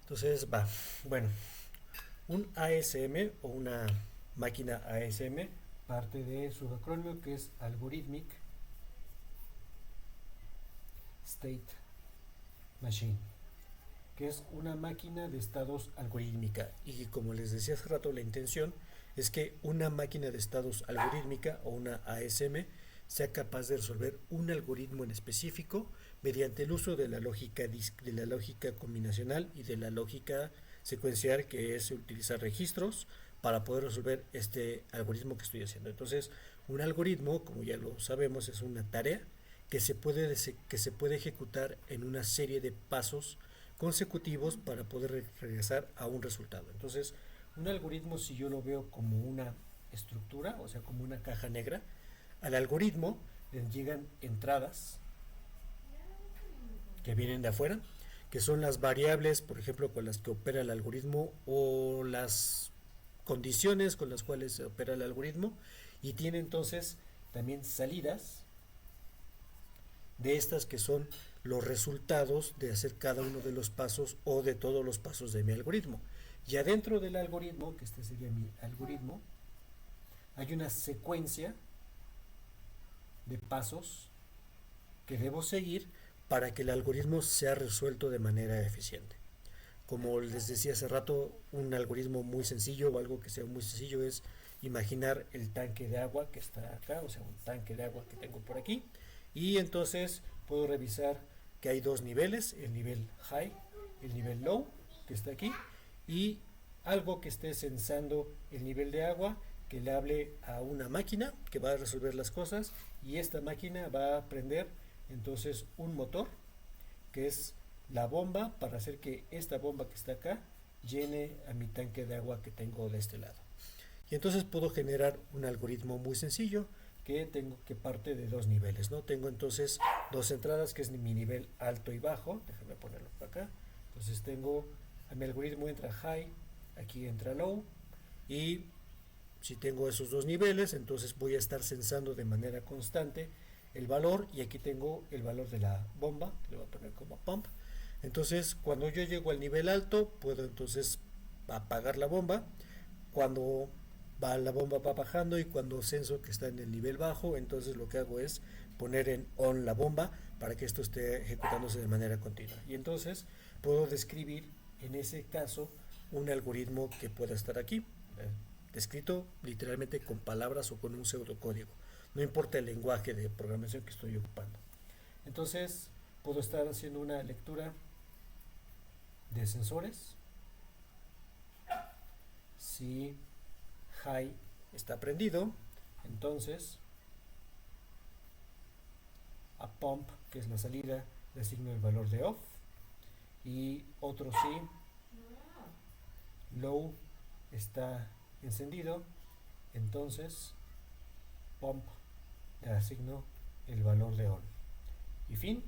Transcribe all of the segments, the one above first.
Entonces va, bueno, un ASM o una máquina ASM parte de su acrónimo que es Algorithmic State Machine, que es una máquina de estados algorítmica. Y como les decía hace rato, la intención es que una máquina de estados algorítmica o una ASM sea capaz de resolver un algoritmo en específico mediante el uso de la lógica combinacional y de la lógica secuencial, que es utilizar registros para poder resolver este algoritmo que estoy haciendo. Entonces, un algoritmo, como ya lo sabemos, es una tarea que se puede ejecutar en una serie de pasos consecutivos para poder regresar a un resultado. Entonces, un algoritmo, si yo lo veo como una estructura, o sea, como una caja negra, al algoritmo le llegan entradas que vienen de afuera, que son las variables, por ejemplo, con las que opera el algoritmo o las condiciones con las cuales se opera el algoritmo, y tiene entonces también salidas de estas que son los resultados de hacer cada uno de los pasos o de todos los pasos de mi algoritmo. Y adentro del algoritmo, que este sería mi algoritmo, hay una secuencia de pasos que debo seguir para que el algoritmo sea resuelto de manera eficiente. Como les decía hace rato, un algoritmo muy sencillo o algo que sea muy sencillo es imaginar el tanque de agua que está acá, o sea, un tanque de agua que tengo por aquí, y entonces puedo revisar que hay dos niveles, el nivel high, el nivel low, que está aquí, y algo que esté sensando el nivel de agua, que le hable a una máquina que va a resolver las cosas, y esta máquina va a prender entonces un motor que es la bomba para hacer que esta bomba que está acá llene a mi tanque de agua que tengo de este lado. Y entonces puedo generar un algoritmo muy sencillo que parte de dos niveles, ¿no? Tengo entonces dos entradas, que es mi nivel alto y bajo. Déjame ponerlo por acá. Entonces tengo, a mi algoritmo entra high, aquí entra low, y si tengo esos dos niveles, entonces voy a estar sensando de manera constante el valor, y aquí tengo el valor de la bomba, le voy a poner como pump. Entonces, cuando yo llego al nivel alto, puedo entonces apagar la bomba. Cuando la bomba va bajando y cuando senso que está en el nivel bajo, entonces lo que hago es poner en on la bomba para que esto esté ejecutándose de manera continua. Y entonces puedo describir en ese caso un algoritmo que pueda estar aquí, descrito literalmente con palabras o con un pseudocódigo. No importa el lenguaje de programación que estoy ocupando. Entonces puedo estar haciendo una lectura de sensores. Si high está prendido, entonces a pump, que es la salida, le asigno el valor de off, y otro si low está encendido, entonces pump le asigno el valor de on. Y fin.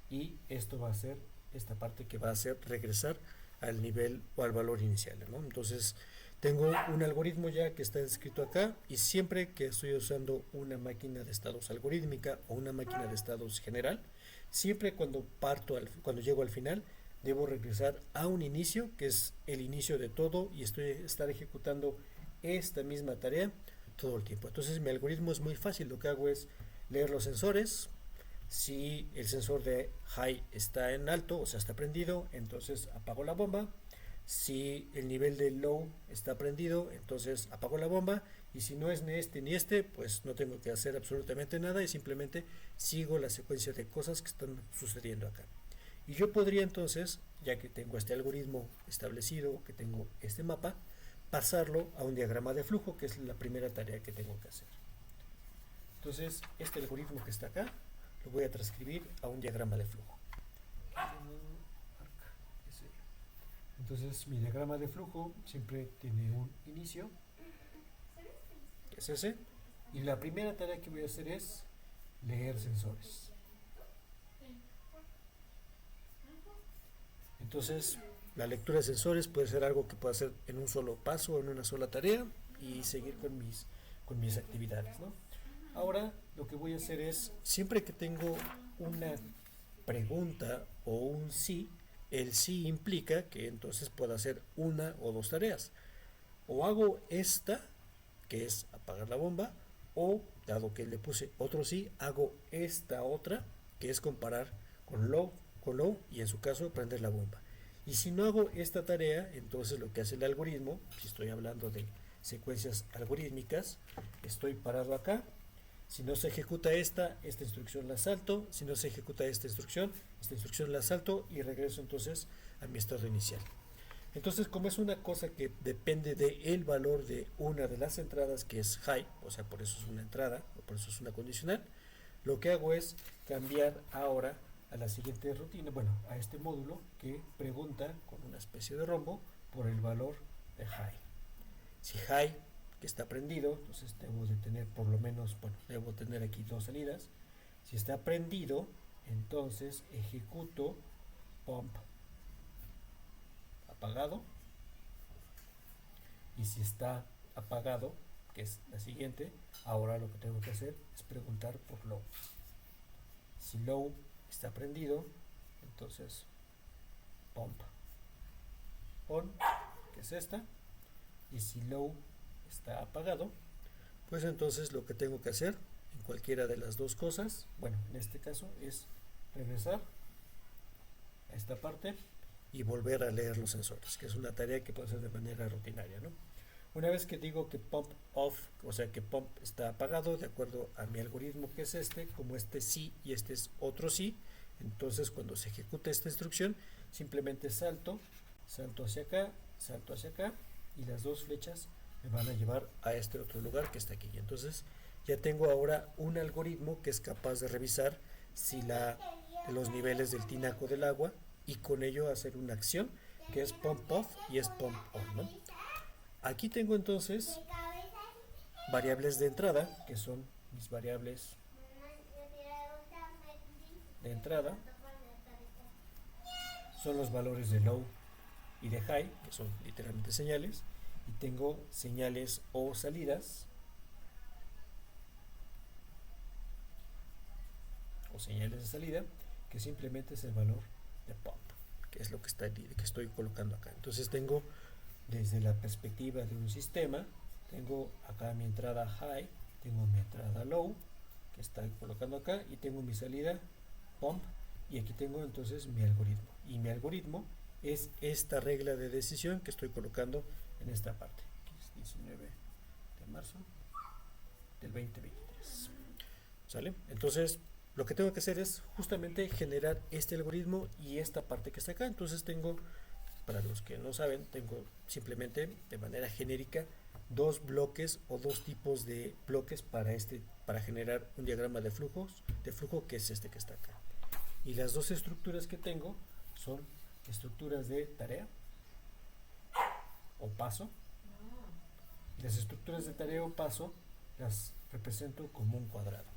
Y esto va a ser esta parte que va a hacer regresar al nivel o al valor inicial, ¿no? Entonces tengo un algoritmo ya que está descrito acá, y siempre que estoy usando una máquina de estados algorítmica o una máquina de estados general, siempre cuando llego al final, debo regresar a un inicio, que es el inicio de todo, y estar ejecutando esta misma tarea todo el tiempo. Entonces mi algoritmo es muy fácil. Lo que hago es leer los sensores. Si el sensor de high está en alto, o sea, está prendido, entonces apago la bomba. Si el nivel de low está prendido, entonces apago la bomba. Y si no es ni este ni este, pues no tengo que hacer absolutamente nada y simplemente sigo la secuencia de cosas que están sucediendo acá. Y yo podría entonces, ya que tengo este algoritmo establecido, que tengo este mapa, pasarlo a un diagrama de flujo, que es la primera tarea que tengo que hacer. Entonces, este algoritmo que está acá lo voy a transcribir a un diagrama de flujo. Entonces, mi diagrama de flujo siempre tiene un inicio, que es ese, y la primera tarea que voy a hacer es leer sensores. Entonces, la lectura de sensores puede ser algo que pueda hacer en un solo paso o en una sola tarea y seguir con mis actividades, ¿no? Ahora lo que voy a hacer es, siempre que tengo una pregunta o un sí, el sí implica que entonces puedo hacer una o dos tareas. O hago esta, que es apagar la bomba, o, dado que le puse otro sí, hago esta otra, que es comparar con low y en su caso prender la bomba. Y si no hago esta tarea, entonces lo que hace el algoritmo, si estoy hablando de secuencias algorítmicas, estoy parado acá. Si no se ejecuta esta instrucción la salto. Si no se ejecuta esta instrucción la salto y regreso entonces a mi estado inicial. Entonces, como es una cosa que depende del valor de una de las entradas, que es high, o sea, por eso es una entrada, o por eso es una condicional, lo que hago es cambiar ahora a la siguiente rutina, bueno, a este módulo que pregunta con una especie de rombo por el valor de high. Si high, que está prendido, entonces debo de tener por lo menos, bueno, debo tener aquí dos salidas. Si está prendido, entonces ejecuto pump apagado, y si está apagado, que es la siguiente, ahora lo que tengo que hacer es preguntar por low. Si low está prendido, entonces pump on, que es esta, y si low está apagado, pues entonces lo que tengo que hacer en cualquiera de las dos cosas, bueno, en este caso es regresar a esta parte y volver a leer los sensores, que es una tarea que puedo hacer de manera rutinaria, ¿no? Una vez que digo que pump off, o sea que pump está apagado, de acuerdo a mi algoritmo que es este, como este sí y este es otro sí, entonces cuando se ejecuta esta instrucción, simplemente salto hacia acá, y las dos flechas me van a llevar a este otro lugar que está aquí. Entonces ya tengo ahora un algoritmo que es capaz de revisar si los niveles del tinaco del agua, y con ello hacer una acción que es pump off y es pump on, ¿no? Aquí tengo entonces variables de entrada, que son mis variables de entrada, son los valores de low y de high, que son literalmente señales, y tengo señales o salidas, o señales de salida, que simplemente es el valor de pump, que es lo que estoy colocando acá. Entonces tengo, desde la perspectiva de un sistema, tengo acá mi entrada high, tengo mi entrada low, que está colocando acá, y tengo mi salida pump, y aquí tengo entonces mi algoritmo. Y mi algoritmo es esta regla de decisión que estoy colocando en esta parte, que es 19 de marzo del 2023. ¿Sale? Entonces, lo que tengo que hacer es justamente generar este algoritmo y esta parte que está acá. Entonces tengo, para los que no saben, tengo simplemente de manera genérica dos bloques o dos tipos de bloques para generar un diagrama de flujo que es este que está acá. Y las dos estructuras que tengo son estructuras de tarea o paso. Las estructuras de tarea o paso las represento como un cuadrado.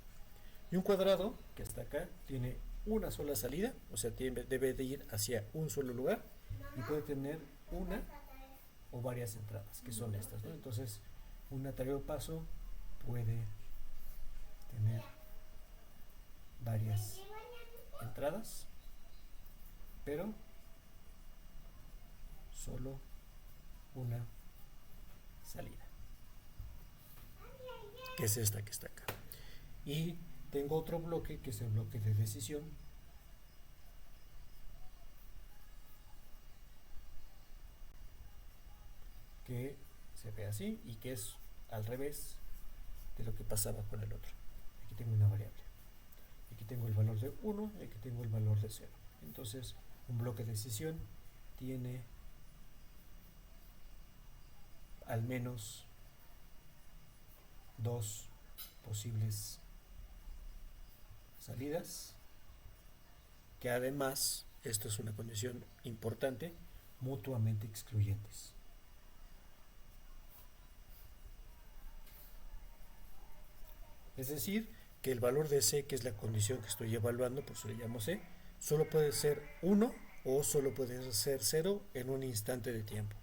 Y un cuadrado que está acá tiene una sola salida, o sea, debe de ir hacia un solo lugar, y puede tener una o varias entradas, que son estas, ¿no? Entonces, una tarea o paso puede tener varias entradas, pero solo una salida, que es esta que está acá. Y tengo otro bloque que es el bloque de decisión, que se ve así y que es al revés de lo que pasaba con el otro. Aquí tengo una variable, aquí tengo el valor de 1 y aquí tengo el valor de 0. Entonces, un bloque de decisión tiene al menos dos posibles salidas, que además, esto es una condición importante, mutuamente excluyentes. Es decir, que el valor de C, que es la condición que estoy evaluando, por eso le llamo C, solo puede ser 1 o solo puede ser 0 en un instante de tiempo.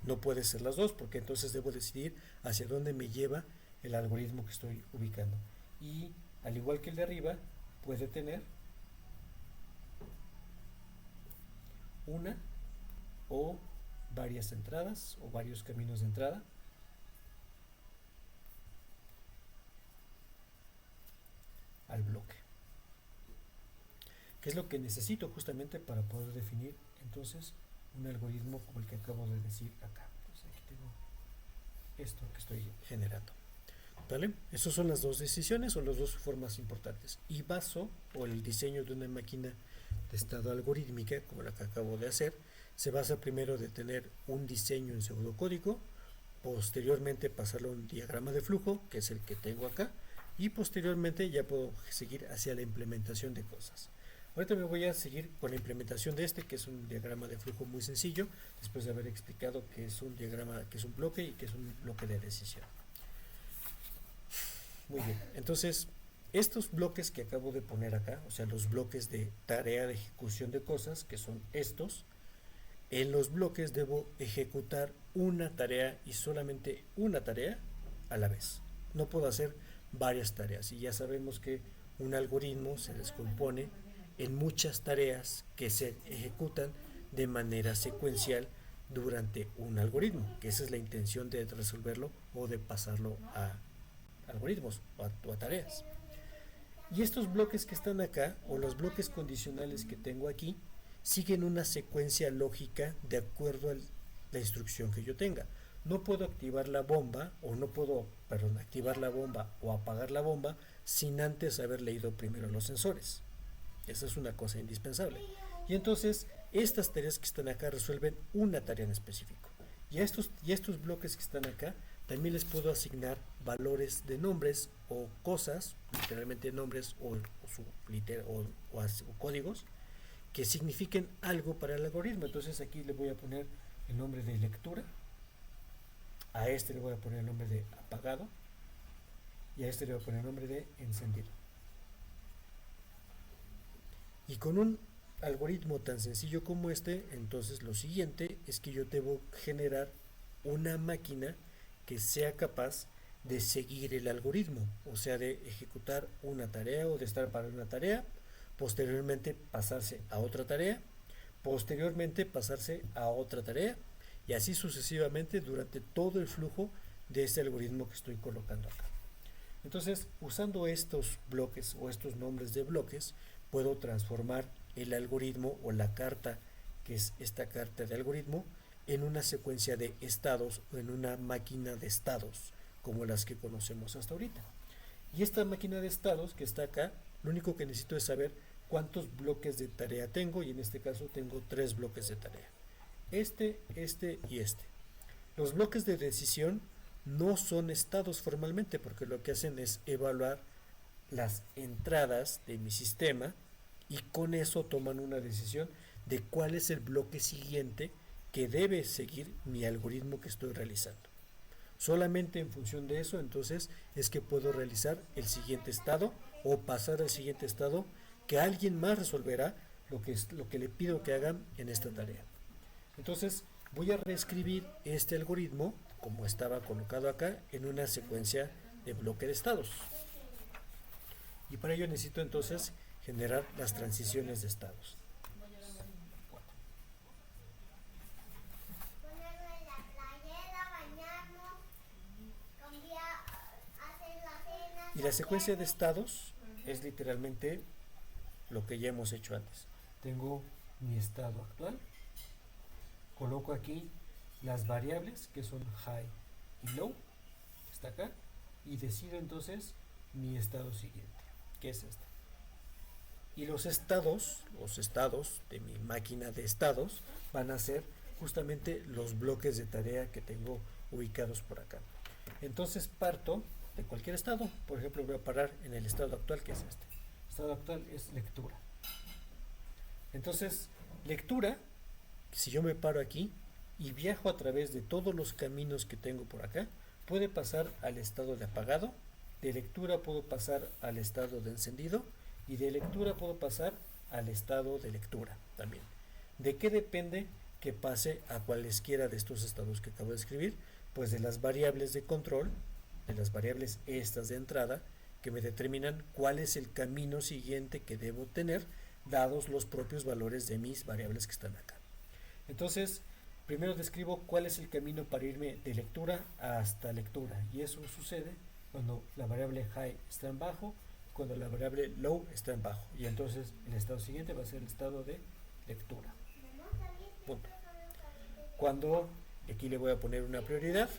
No puede ser las dos, porque entonces debo decidir hacia dónde me lleva el algoritmo que estoy ubicando. Y al igual que el de arriba, puede tener una o varias entradas o varios caminos de entrada al bloque, que es lo que necesito justamente para poder definir entonces un algoritmo como el que acabo de decir acá. Entonces aquí tengo esto que estoy generando. ¿Vale? Esas son las dos decisiones o las dos formas importantes. Y baso o el diseño de una máquina de estado algorítmica, como la que acabo de hacer, se basa primero de tener un diseño en pseudocódigo, posteriormente pasarlo a un diagrama de flujo, que es el que tengo acá, y posteriormente ya puedo seguir hacia la implementación de cosas. Ahorita me voy a seguir con la implementación de este, que es un diagrama de flujo muy sencillo, después de haber explicado que es un diagrama, que es un bloque y que es un bloque de decisión. Muy bien, entonces estos bloques que acabo de poner acá, o sea, los bloques de tarea de ejecución de cosas, que son estos, en los bloques debo ejecutar una tarea y solamente una tarea a la vez. No puedo hacer varias tareas y ya sabemos que un algoritmo se descompone en muchas tareas que se ejecutan de manera secuencial durante un algoritmo, que esa es la intención de resolverlo o de pasarlo a algoritmos o a tareas. Y estos bloques que están acá, o los bloques condicionales que tengo aquí, siguen una secuencia lógica de acuerdo a la instrucción que yo tenga. No puedo activar la bomba, o no puedo, perdón, activar la bomba o apagar la bomba sin antes haber leído primero los sensores. Esa es una cosa indispensable. Y entonces, estas tareas que están acá resuelven una tarea en específico. Y a estos bloques que están acá, también les puedo asignar valores de nombres o cosas, literalmente nombres o códigos, que signifiquen algo para el algoritmo. Entonces aquí le voy a poner el nombre de lectura, a este le voy a poner el nombre de apagado y a este le voy a poner el nombre de encendido. Y con un algoritmo tan sencillo como este, entonces lo siguiente es que yo debo generar una máquina que sea capaz de seguir el algoritmo, o sea, de ejecutar una tarea o de estar para una tarea, posteriormente pasarse a otra tarea, posteriormente pasarse a otra tarea, y así sucesivamente durante todo el flujo de este algoritmo que estoy colocando acá. Entonces, usando estos bloques o estos nombres de bloques, puedo transformar el algoritmo o la carta, que es esta carta de algoritmo, en una secuencia de estados o en una máquina de estados, como las que conocemos hasta ahorita. Y esta máquina de estados que está acá, lo único que necesito es saber cuántos bloques de tarea tengo, y en este caso tengo 3 bloques de tarea. Este y este. Los bloques de decisión no son estados formalmente, porque lo que hacen es evaluar las entradas de mi sistema y con eso toman una decisión de cuál es el bloque siguiente que debe seguir mi algoritmo que estoy realizando. Solamente en función de eso, entonces, es que puedo realizar el siguiente estado o pasar al siguiente estado, que alguien más resolverá lo que le pido que hagan en esta tarea. Entonces, voy a reescribir este algoritmo, como estaba colocado acá, en una secuencia de bloque de estados. Y para ello necesito entonces generar las transiciones de estados. Y la secuencia de estados es literalmente lo que ya hemos hecho antes. Tengo mi estado actual, coloco aquí las variables que son high y low, está acá, y decido entonces mi estado siguiente, que es este. Y los estados de mi máquina de estados van a ser justamente los bloques de tarea que tengo ubicados por acá. Entonces parto de cualquier estado. Por ejemplo, voy a parar en el estado actual, que es este. El estado actual es lectura. Entonces, lectura, si yo me paro aquí y viajo a través de todos los caminos que tengo por acá, puede pasar al estado de apagado. De lectura puedo pasar al estado de encendido, y de lectura puedo pasar al estado de lectura también. ¿De qué depende que pase a cualesquiera de estos estados que acabo de escribir? Pues de las variables de control, de las variables estas de entrada, que me determinan cuál es el camino siguiente que debo tener, dados los propios valores de mis variables que están acá. Entonces, primero describo cuál es el camino para irme de lectura hasta lectura. Y eso sucede cuando la variable high está en bajo, cuando la variable low está en bajo. Y entonces el estado siguiente va a ser el estado de lectura. Punto. Cuando, aquí le voy a poner una prioridad,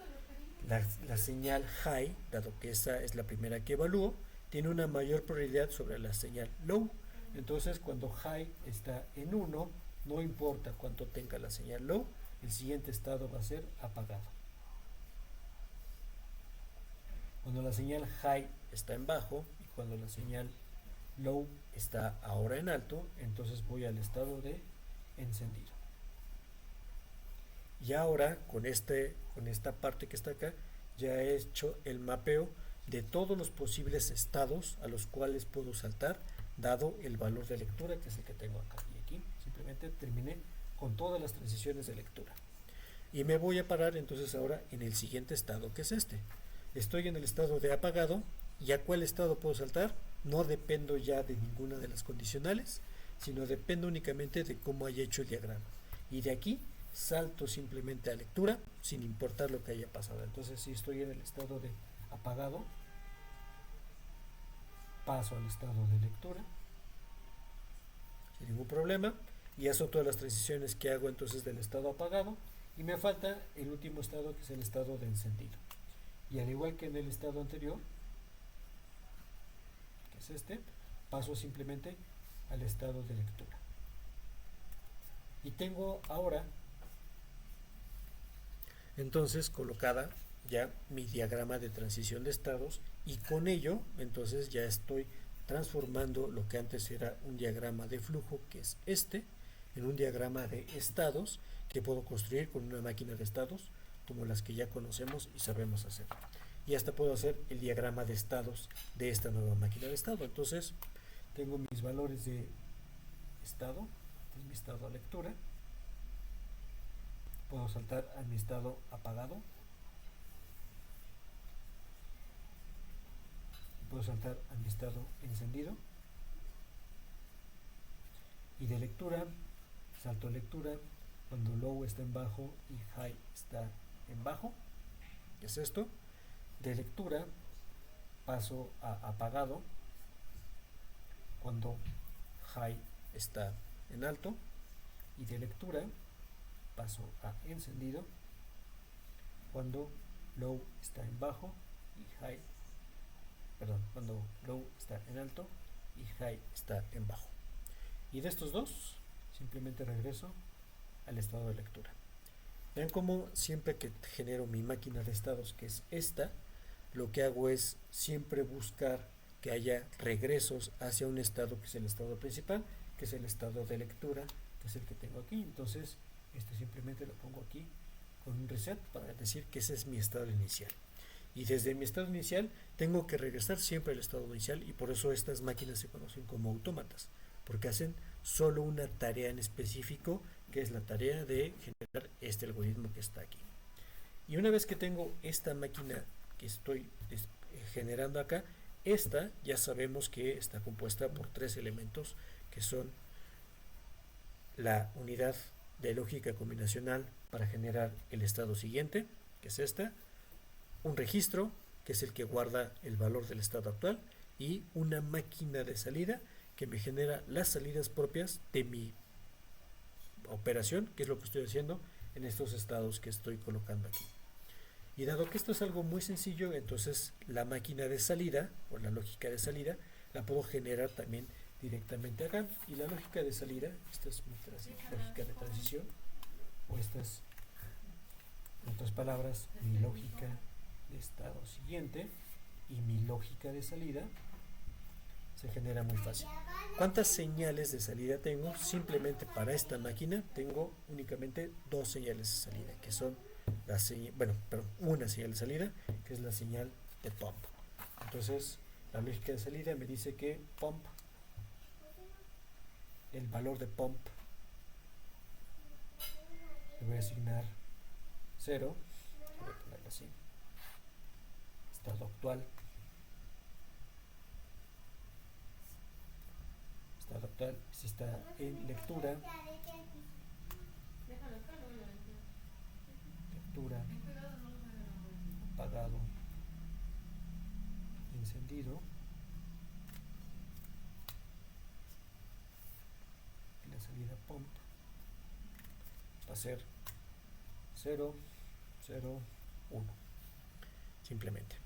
la señal high, dado que esa es la primera que evalúo, tiene una mayor prioridad sobre la señal low. Entonces, cuando high está en 1, no importa cuánto tenga la señal low, el siguiente estado va a ser apagado. Cuando la señal high está en bajo y cuando la señal low está ahora en alto, entonces voy al estado de encendido. Y ahora con esta parte que está acá, ya he hecho el mapeo de todos los posibles estados a los cuales puedo saltar, dado el valor de lectura, que es el que tengo acá. Y aquí simplemente terminé con todas las transiciones de lectura. Y me voy a parar entonces ahora en el siguiente estado, que es este. Estoy en el estado de apagado. ¿Y a cuál estado puedo saltar? No dependo ya de ninguna de las condicionales, sino dependo únicamente de cómo haya hecho el diagrama. Y de aquí salto simplemente a lectura, sin importar lo que haya pasado. Entonces, si estoy en el estado de apagado, paso al estado de lectura sin ningún problema, y hago todas las transiciones que hago entonces del estado apagado, y me falta el último estado, que es el estado de encendido. Y al igual que en el estado anterior, que es este, paso simplemente al estado de lectura. Y tengo ahora entonces colocada ya mi diagrama de transición de estados, y con ello entonces ya estoy transformando lo que antes era un diagrama de flujo, que es este, en un diagrama de estados que puedo construir con una máquina de estados como las que ya conocemos y sabemos hacer. Y hasta puedo hacer el diagrama de estados de esta nueva máquina de estado. Entonces tengo mis valores de estado, este es mi estado a lectura. Puedo saltar a mi estado apagado. Puedo saltar a mi estado encendido. Y de lectura, salto a lectura cuando low está en bajo y high está en bajo. ¿Qué es esto? De lectura paso a apagado cuando high está en alto. Y de lectura paso a encendido cuando low está en bajo y high, cuando low está en alto y high está en bajo. Y de estos dos simplemente regreso al estado de lectura. Vean cómo siempre que genero mi máquina de estados, que es esta, lo que hago es siempre buscar que haya regresos hacia un estado que es el estado principal, que es el estado de lectura, que es el que tengo aquí. Entonces este simplemente lo pongo aquí con un reset para decir que ese es mi estado inicial. Y desde mi estado inicial tengo que regresar siempre al estado inicial, y por eso estas máquinas se conocen como autómatas, porque hacen solo una tarea en específico, que es la tarea de generar este algoritmo que está aquí. Y una vez que tengo esta máquina que estoy generando acá, esta ya sabemos que está compuesta por 3 elementos, que son la unidad de lógica combinacional para generar el estado siguiente, que es esta, un registro, que es el que guarda el valor del estado actual, y una máquina de salida que me genera las salidas propias de mi operación, que es lo que estoy haciendo en estos estados que estoy colocando aquí. Y dado que esto es algo muy sencillo, entonces la máquina de salida o la lógica de salida la puedo generar también directamente acá. Y la lógica de salida, esta es mi lógica de transición, o esta es, en otras palabras, mi lógica de estado siguiente, y mi lógica de salida se genera muy fácil. ¿Cuántas señales de salida tengo? Simplemente para esta máquina tengo únicamente 2 señales de salida, que son una señal de salida, que es la señal de pump. Entonces la lógica de salida me dice que pump, el valor de pump, le voy a asignar 0, voy a ponerlo así, estado actual, si está en lectura, lectura, apagado, encendido, y la salida PONT va a ser 0, 0, 1, simplemente.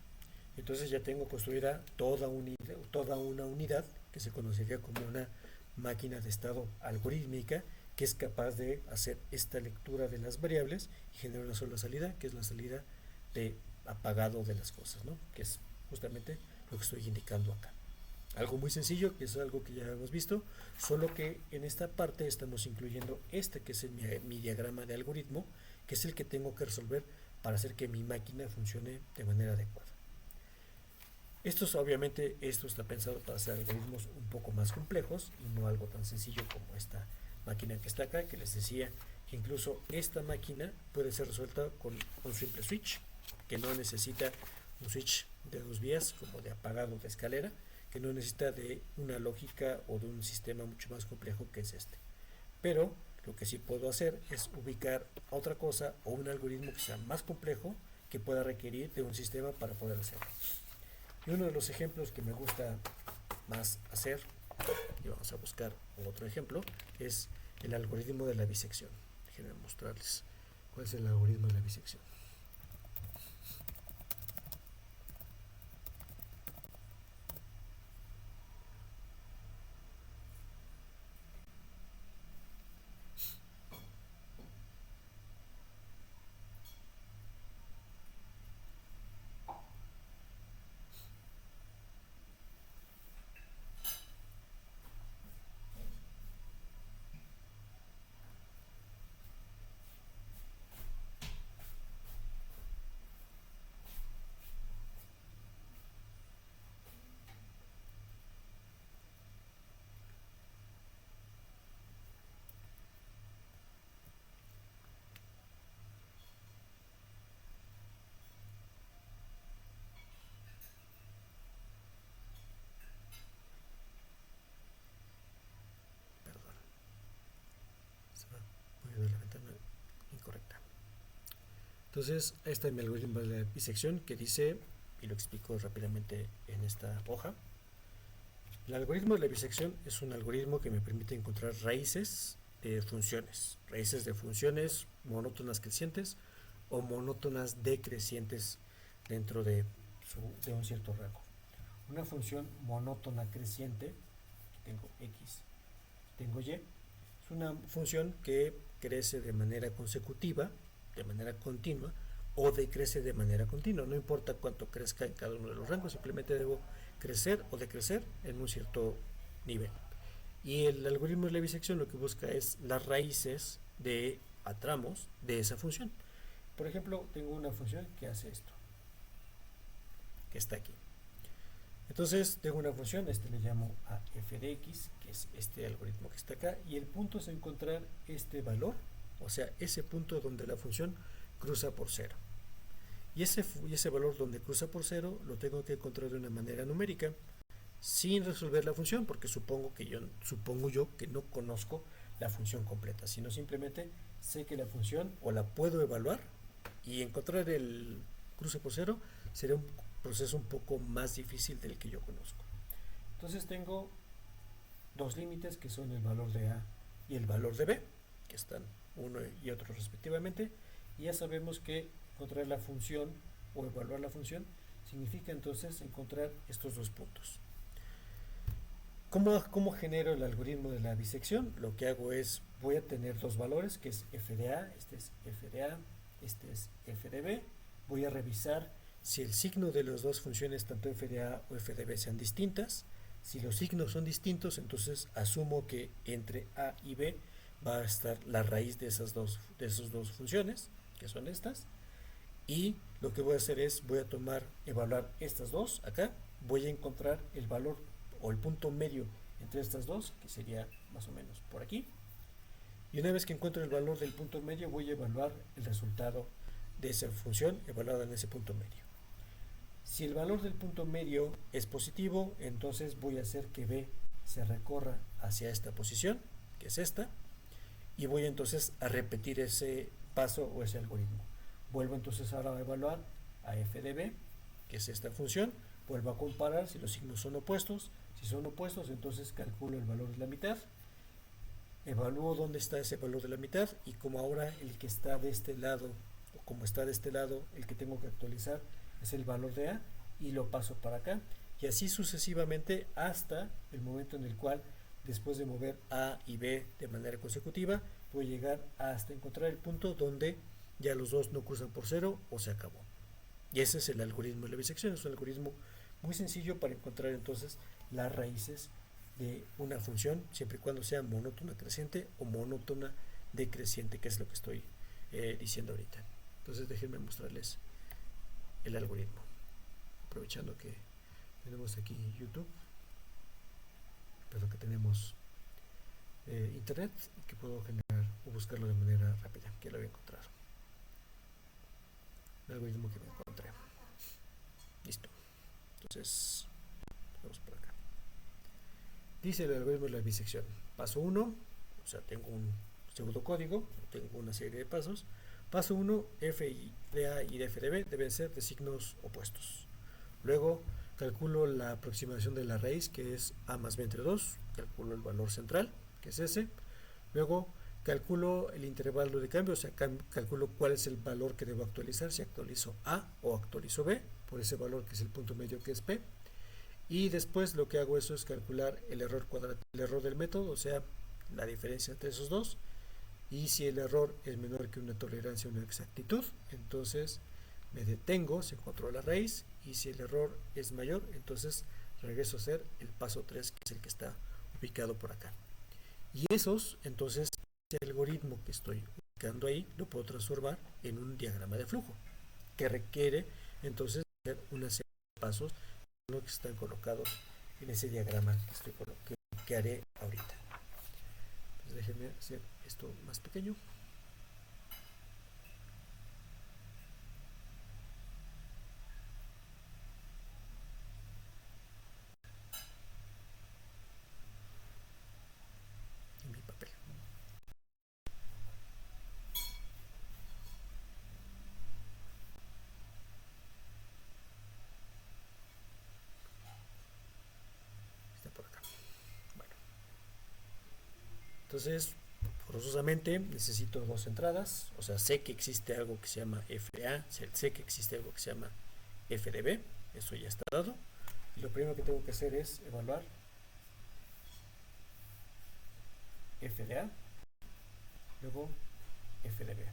Entonces ya tengo construida toda una unidad que se conocería como una máquina de estado algorítmica, que es capaz de hacer esta lectura de las variables y generar una sola salida, que es la salida de apagado de las cosas, ¿no? Que es justamente lo que estoy indicando acá. Algo muy sencillo, que es algo que ya hemos visto, solo que en esta parte estamos incluyendo este que es mi diagrama de algoritmo, que es el que tengo que resolver para hacer que mi máquina funcione de manera adecuada. Obviamente, esto está pensado para hacer algoritmos un poco más complejos y no algo tan sencillo como esta máquina que está acá, que les decía que incluso esta máquina puede ser resuelta con un simple switch, que no necesita un switch de 2 vías como de apagado de escalera, que no necesita de una lógica o de un sistema mucho más complejo que es este. Pero lo que sí puedo hacer es ubicar otra cosa o un algoritmo que sea más complejo, que pueda requerir de un sistema para poder hacerlo. Y uno de los ejemplos que me gusta más hacer, y vamos a buscar otro ejemplo, es el algoritmo de la bisección. Déjenme mostrarles cuál es el algoritmo de la bisección. De la ventana incorrecta. Entonces, este es mi algoritmo de la bisección que dice, y lo explico rápidamente en esta hoja. El algoritmo de la bisección es un algoritmo que me permite encontrar raíces de funciones monótonas crecientes o monótonas decrecientes dentro de un cierto rango. Una función monótona creciente, tengo x, tengo y, es una función que crece de manera consecutiva, de manera continua, o decrece de manera continua. No importa cuánto crezca en cada uno de los rangos, simplemente debo crecer o decrecer en un cierto nivel. Y el algoritmo de la bisección lo que busca es las raíces a tramos de esa función. Por ejemplo, tengo una función que hace esto, que está aquí. Entonces tengo una función, le llamo a f de x, que es este algoritmo que está acá, y el punto es encontrar este valor, o sea, ese punto donde la función cruza por 0. Y ese valor donde cruza por 0 lo tengo que encontrar de una manera numérica, sin resolver la función, porque supongo yo que no conozco la función completa, sino simplemente sé que la función o la puedo evaluar, y encontrar el cruce por 0 sería un proceso un poco más difícil del que yo conozco. Entonces tengo dos límites que son el valor de a y el valor de b, que están uno y otro respectivamente, y ya sabemos que encontrar la función o evaluar la función significa entonces encontrar estos dos puntos. ¿Cómo genero el algoritmo de la bisección? Lo que hago es, voy a tener dos valores, que es f de a, este es f de a, este es f de b. Voy a revisar si el signo de las dos funciones, tanto f de a o f de b, sean distintas. Si los signos son distintos, entonces asumo que entre a y b va a estar la raíz de esas dos funciones, que son estas. Y lo que voy a hacer es, voy a evaluar estas dos acá, voy a encontrar el valor o el punto medio entre estas dos, que sería más o menos por aquí. Y una vez que encuentro el valor del punto medio, voy a evaluar el resultado de esa función evaluada en ese punto medio. Si el valor del punto medio es positivo, entonces voy a hacer que b se recorra hacia esta posición, que es esta, y voy entonces a repetir ese paso o ese algoritmo. Vuelvo entonces ahora a evaluar a f de b, que es esta función, vuelvo a comparar si los signos son opuestos. Si son opuestos, entonces calculo el valor de la mitad, evalúo dónde está ese valor de la mitad, y como ahora el que está de este lado, o como está de este lado, el que tengo que actualizar es el valor de a, y lo paso para acá, y así sucesivamente hasta el momento en el cual, después de mover a y b de manera consecutiva, voy a llegar hasta encontrar el punto donde ya los dos no cruzan por cero o se acabó. Y ese es el algoritmo de la bisección. Es un algoritmo muy sencillo para encontrar entonces las raíces de una función, siempre y cuando sea monótona creciente o monótona decreciente, que es lo que estoy diciendo ahorita. Entonces déjenme mostrarles el algoritmo, aprovechando que tenemos aquí YouTube, pero que tenemos internet y que puedo generar o buscarlo de manera rápida, que lo voy a encontrar. El algoritmo que me encontré. Listo. Entonces, vamos por acá. Dice el algoritmo de la bisección. Paso 1, o sea, tengo un pseudocódigo, tengo una serie de pasos. Paso 1, f de a y de f de b deben ser de signos opuestos. Luego calculo la aproximación de la raíz, que es a más b entre 2. Calculo el valor central, que es ese. Luego calculo el intervalo de cambio, o sea, calculo cuál es el valor que debo actualizar, si actualizo a o actualizo b, por ese valor que es el punto medio, que es p. Y después lo que hago eso es calcular el error cuadrático, el error del método, o sea, la diferencia entre esos dos. Y si el error es menor que una tolerancia o una exactitud, entonces me detengo, se encontró la raíz. Y si el error es mayor, entonces regreso a hacer el paso 3, que es el que está ubicado por acá. Y esos, entonces, ese algoritmo que estoy ubicando ahí, lo puedo transformar en un diagrama de flujo, que requiere entonces hacer una serie de pasos que están colocados en ese diagrama que haré ahorita. Entonces déjenme hacer esto más pequeño. En mi papel. Está por acá. Bueno. Entonces, forzosamente necesito dos entradas. O sea, sé que existe algo que se llama FA, sé que existe algo que se llama FDB. Eso ya está dado. Y lo primero que tengo que hacer es evaluar FDA, luego FDB.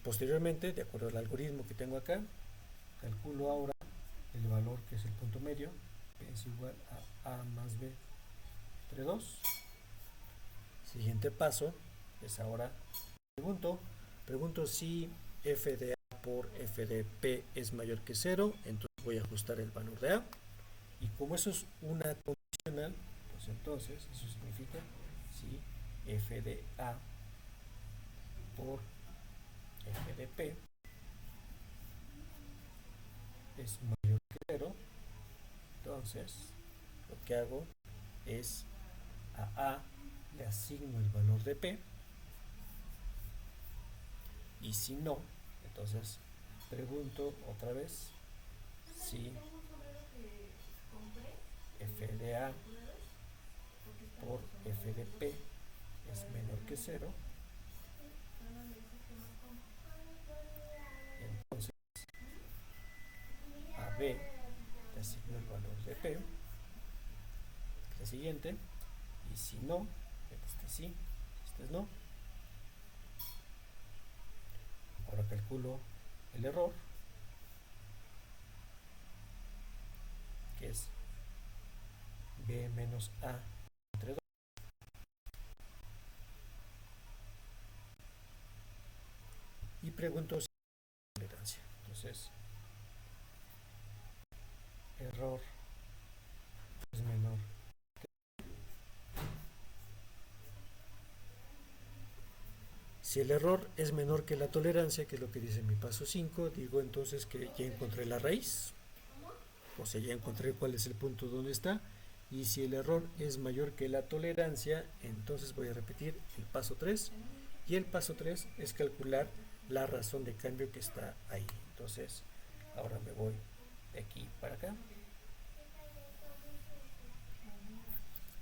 Posteriormente, de acuerdo al algoritmo que tengo acá, calculo ahora el valor que es el punto medio, que es igual a más b entre 2. Siguiente paso es ahora pregunto si f de a por f de p es mayor que 0, entonces voy a ajustar el valor de a. Y como eso es una condicional, pues entonces eso significa si f de a por f de p es mayor que 0, entonces lo que hago es a le asigno el valor de p, y si no, entonces pregunto otra vez si f de a por f de p es menor que 0, entonces a b le asigno el valor de p, que es la siguiente, y si no, este sí, este es no. Ahora calculo el error, que es b menos a entre 2. Y pregunto si hay tolerancia. Entonces, error es menor. Si el error es menor que la tolerancia, que es lo que dice mi paso 5, digo entonces que ya encontré la raíz, o sea, ya encontré cuál es el punto donde está, y si el error es mayor que la tolerancia, entonces voy a repetir el paso 3 y el paso 3 es calcular la razón de cambio que está ahí. Entonces ahora me voy de aquí para acá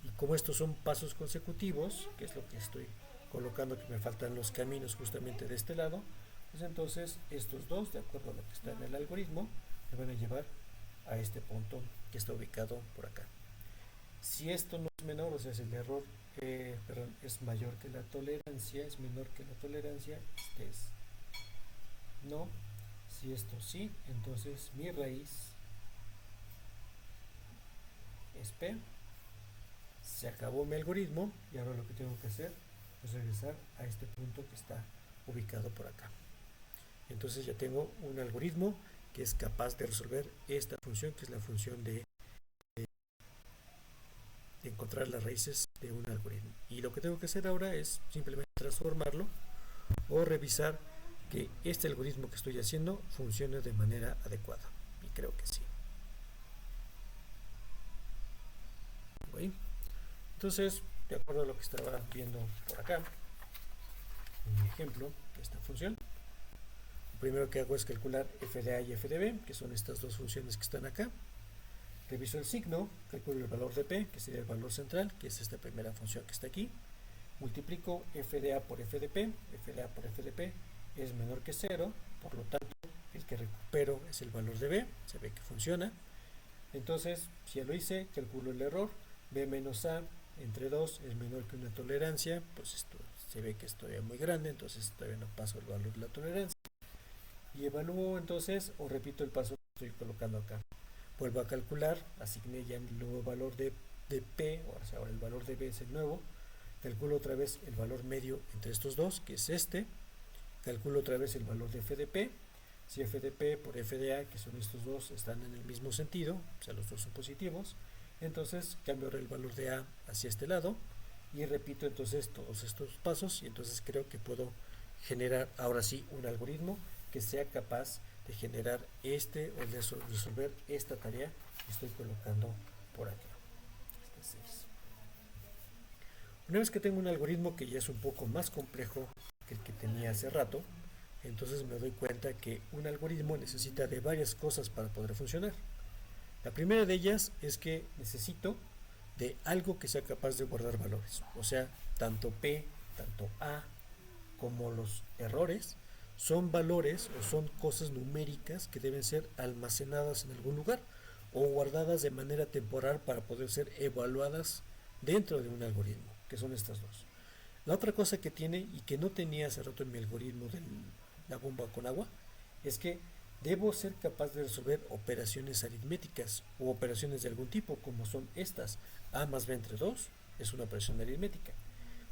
y como estos son pasos consecutivos, que es lo que estoy colocando, que me faltan los caminos justamente de este lado, pues entonces estos dos, de acuerdo a lo que está en el algoritmo, me van a llevar a este punto que está ubicado por acá. Si esto no es menor, o sea, si el error es mayor que la tolerancia, es menor que la tolerancia, este es no. Si esto sí, entonces mi raíz es P. Se acabó mi algoritmo y ahora lo que tengo que hacer es regresar a este punto que está ubicado por acá. Entonces ya tengo un algoritmo que es capaz de resolver esta función, que es la función de encontrar las raíces de un algoritmo. Y lo que tengo que hacer ahora es simplemente transformarlo o revisar que este algoritmo que estoy haciendo funcione de manera adecuada. Y creo que sí. ¿Sí? Entonces, de acuerdo a lo que estaba viendo por acá, en mi ejemplo de esta función, lo primero que hago es calcular f de a y f de b, que son estas dos funciones que están acá. Reviso el signo, calculo el valor de p, que sería el valor central, que es esta primera función que está aquí. Multiplico f de a por f de p, f de a por f de p es menor que 0, por lo tanto el que recupero es el valor de b, se ve que funciona. Entonces, si ya lo hice, calculo el error, b menos a entre 2 es menor que una tolerancia, pues esto se ve que es todavía muy grande, entonces todavía no paso el valor de la tolerancia. Y evalúo entonces, o repito el paso que estoy colocando acá. Vuelvo a calcular, asigné ya el nuevo valor de P, ahora el valor de B es el nuevo, calculo otra vez el valor medio entre estos dos, que es este, calculo otra vez el valor de f de P, si f de P por f de A, que son estos dos, están en el mismo sentido, o sea los dos son positivos, entonces cambio ahora el valor de A hacia este lado y repito entonces todos estos pasos y entonces creo que puedo generar ahora sí un algoritmo que sea capaz de generar este o de resolver esta tarea que estoy colocando por aquí. Este 6. Una vez que tengo un algoritmo que ya es un poco más complejo que el que tenía hace rato, entonces me doy cuenta que un algoritmo necesita de varias cosas para poder funcionar. La primera de ellas es que necesito de algo que sea capaz de guardar valores, o sea, tanto P, tanto A, como los errores, son valores o son cosas numéricas que deben ser almacenadas en algún lugar o guardadas de manera temporal para poder ser evaluadas dentro de un algoritmo, que son estas dos. La otra cosa que tiene y que no tenía hace rato en mi algoritmo de la bomba con agua es que debo ser capaz de resolver operaciones aritméticas o operaciones de algún tipo, como son estas. A más B entre 2 es una operación aritmética.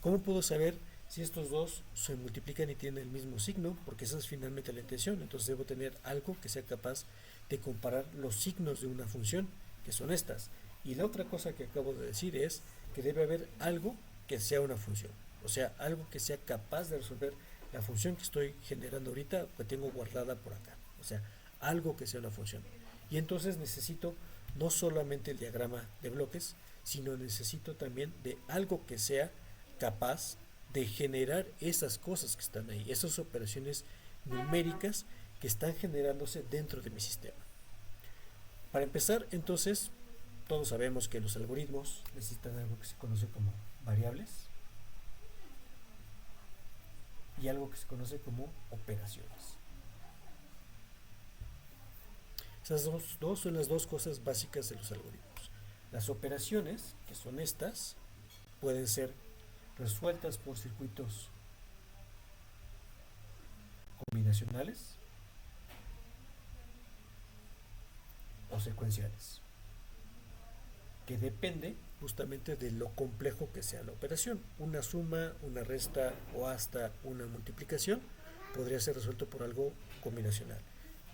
¿Cómo puedo saber si estos dos se multiplican y tienen el mismo signo? Porque esa es finalmente la intención. Entonces debo tener algo que sea capaz de comparar los signos de una función, que son estas. Y la otra cosa que acabo de decir es que debe haber algo que sea una función. O sea, algo que sea capaz de resolver la función que estoy generando ahorita, que tengo guardada por acá. O sea, algo que sea una función. Y entonces necesito no solamente el diagrama de bloques, sino necesito también de algo que sea capaz de generar esas cosas que están ahí, esas operaciones numéricas que están generándose dentro de mi sistema. Para empezar, entonces, todos sabemos que los algoritmos necesitan algo que se conoce como variables y algo que se conoce como operaciones. Esas dos son las dos cosas básicas de los algoritmos. Las operaciones, que son estas, pueden ser resueltas por circuitos combinacionales o secuenciales, que depende justamente de lo complejo que sea la operación. Una suma, una resta o hasta una multiplicación podría ser resuelto por algo combinacional.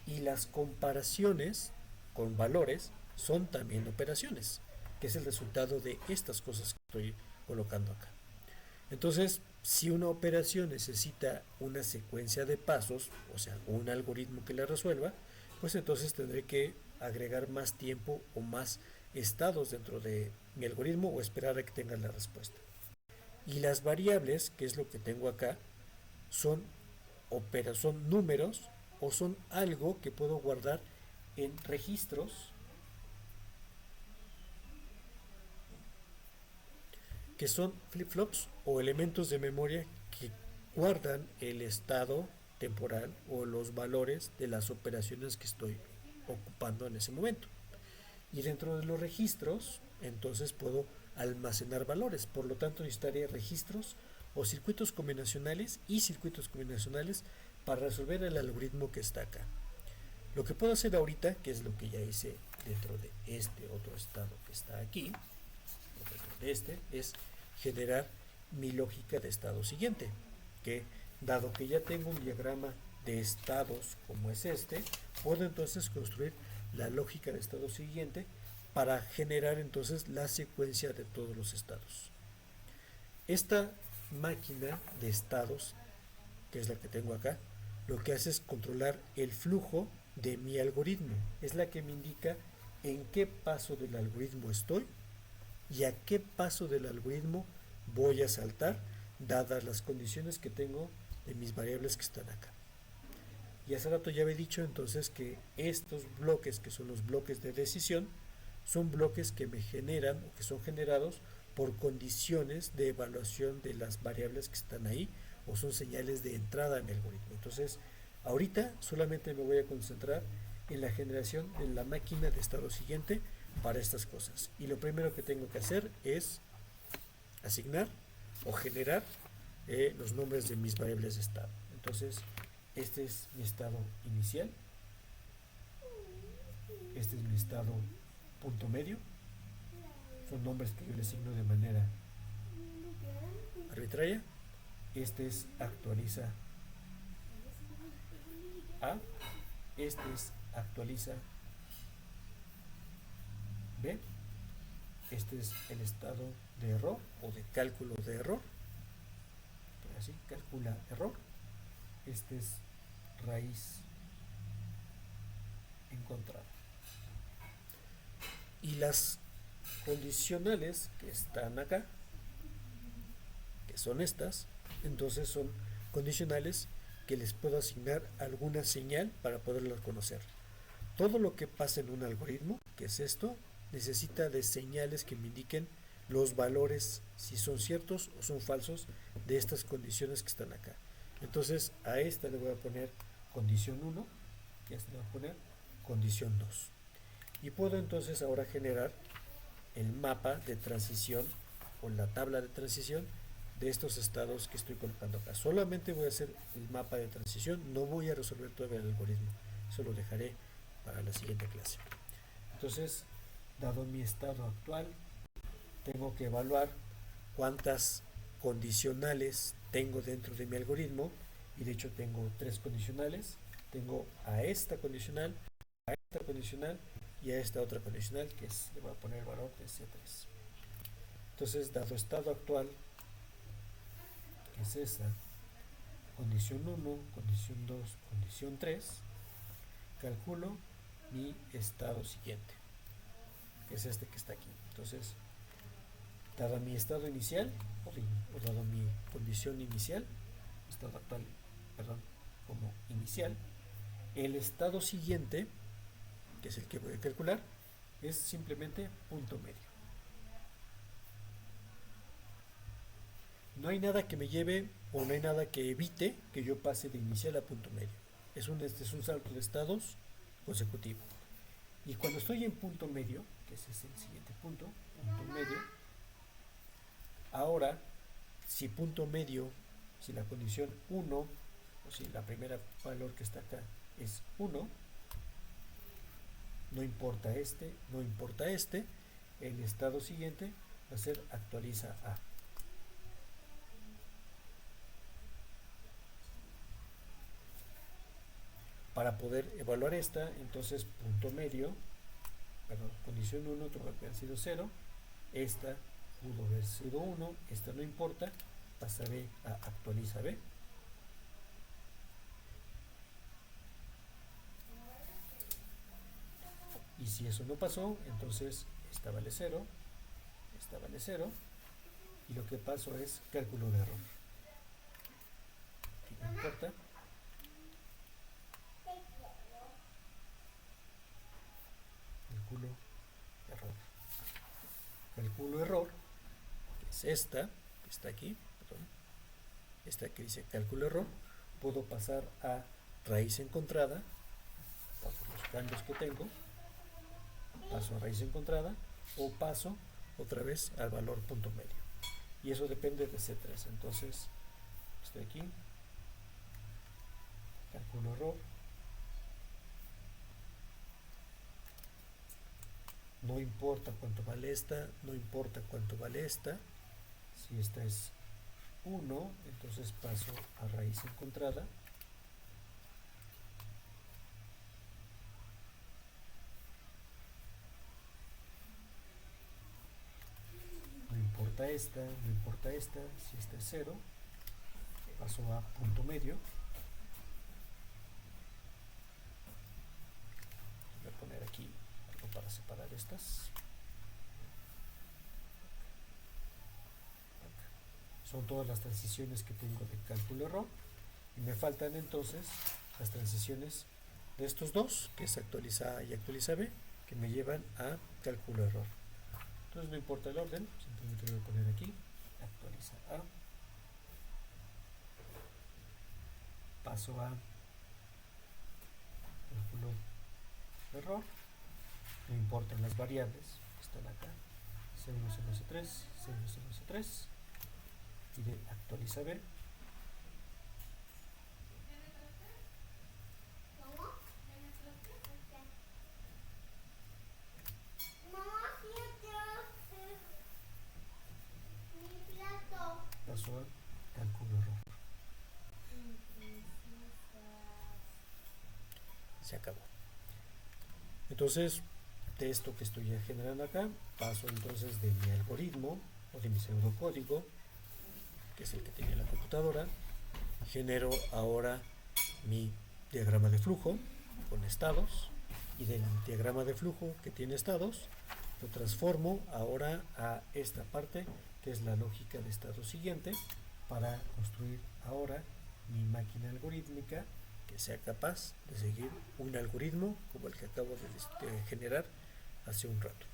Y las comparaciones con valores son también operaciones, que es el resultado de estas cosas que estoy colocando acá. Entonces, si una operación necesita una secuencia de pasos, o sea, un algoritmo que la resuelva, pues entonces tendré que agregar más tiempo o más estados dentro de mi algoritmo o esperar a que tenga la respuesta. Y las variables, que es lo que tengo acá, son son números o son algo que puedo guardar en registros que son flip-flops o elementos de memoria que guardan el estado temporal o los valores de las operaciones que estoy ocupando en ese momento. Y dentro de los registros, entonces puedo almacenar valores. Por lo tanto, necesitaría registros o circuitos combinacionales y circuitos combinacionales para resolver el algoritmo que está acá. Lo que puedo hacer ahorita, que es lo que ya hice dentro de este otro estado que está aquí, dentro de este, es generar mi lógica de estado siguiente, que dado que ya tengo un diagrama de estados como es este, puedo entonces construir la lógica de estado siguiente para generar entonces la secuencia de todos los estados. Esta máquina de estados, que es la que tengo acá, lo que hace es controlar el flujo de mi algoritmo. Es la que me indica en qué paso del algoritmo estoy y a qué paso del algoritmo voy a saltar, dadas las condiciones que tengo de mis variables que están acá. Y hace rato ya había dicho entonces que estos bloques, que son los bloques de decisión, son bloques que me generan o que son generados por condiciones de evaluación de las variables que están ahí o son señales de entrada a mi algoritmo. Entonces, ahorita solamente me voy a concentrar en la generación de la máquina de estado siguiente para estas cosas. Y lo primero que tengo que hacer es asignar o generar los nombres de mis variables de estado. Entonces, este es mi estado inicial, este es mi estado punto medio, son nombres que yo le asigno de manera arbitraria. Este es actualiza A, este es actualiza B, este es el estado de error o de cálculo de error, así, calcula error, este es raíz encontrada. Y las condicionales que están acá, que son estas, entonces son condicionales que les puedo asignar alguna señal para poderlas conocer. Todo lo que pasa en un algoritmo, que es esto, necesita de señales que me indiquen los valores, si son ciertos o son falsos, de estas condiciones que están acá. Entonces a esta le voy a poner condición 1 y a esta le voy a poner condición 2. Y puedo entonces ahora generar el mapa de transición o la tabla de transición de estos estados que estoy colocando acá. Solamente voy a hacer el mapa de transición, no voy a resolver todavía el algoritmo, eso lo dejaré para la siguiente clase. Entonces, dado mi estado actual, tengo que evaluar cuántas condicionales tengo dentro de mi algoritmo, y de hecho tengo 3 condicionales. Tengo a esta condicional y a esta otra condicional, que es, le voy a poner el valor de C3. Entonces, dado estado actual, que es esta, condición 1, condición 2, condición 3, calculo mi estado siguiente, que es este que está aquí. Entonces, dado mi estado inicial, o dado mi condición inicial, estado actual, perdón, como inicial, el estado siguiente, que es el que voy a calcular, es simplemente punto medio. No hay nada que me lleve o no hay nada que evite que yo pase de inicial a punto medio. Es un salto de estados consecutivo. Y cuando estoy en punto medio, que ese es el siguiente punto medio, ahora, si punto medio, si la condición 1, o si la primera valor que está acá es 1, no importa no importa el estado siguiente va a ser actualiza A. Para poder evaluar esta, entonces punto medio, perdón, condición 1 tuvo que haber sido 0, esta pudo haber sido 1, esta no importa, pasaré a actualiza B. Y si eso no pasó, entonces esta vale 0, esta vale 0, y lo que paso es cálculo de error. Aquí no importa. Cálculo error. Cálculo error, que es esta, que está aquí, perdón, esta que dice cálculo error, puedo pasar a raíz encontrada, por los cambios que tengo, paso a raíz encontrada, o paso otra vez al valor punto medio. Y eso depende de C3. Entonces, estoy aquí, cálculo error, no importa cuánto vale esta, no importa cuánto vale esta. Si esta es 1, entonces paso a raíz encontrada. No importa esta, no importa esta. Si esta es 0, paso a punto medio. Voy a poner aquí algo para separar estas. Son todas las transiciones que tengo de cálculo error, y me faltan entonces las transiciones de estos dos, que es actualiza A y actualiza B, que me llevan a cálculo error. Entonces no importa el orden, simplemente voy a poner aquí actualiza A, paso a cálculo error, no importan las variables que están acá, C1, C2, C3, C1, C2, C3, y de actualiza B. Paso a cálculo error. Se acabó. Entonces, de esto que estoy generando acá, paso entonces de mi algoritmo o de mi pseudocódigo, que es el que tenía la computadora, genero ahora mi diagrama de flujo con estados, y del diagrama de flujo que tiene estados lo transformo ahora a esta parte que es la lógica de estado siguiente, para construir ahora mi máquina algorítmica que sea capaz de seguir un algoritmo como el que acabo de generar hace un rato.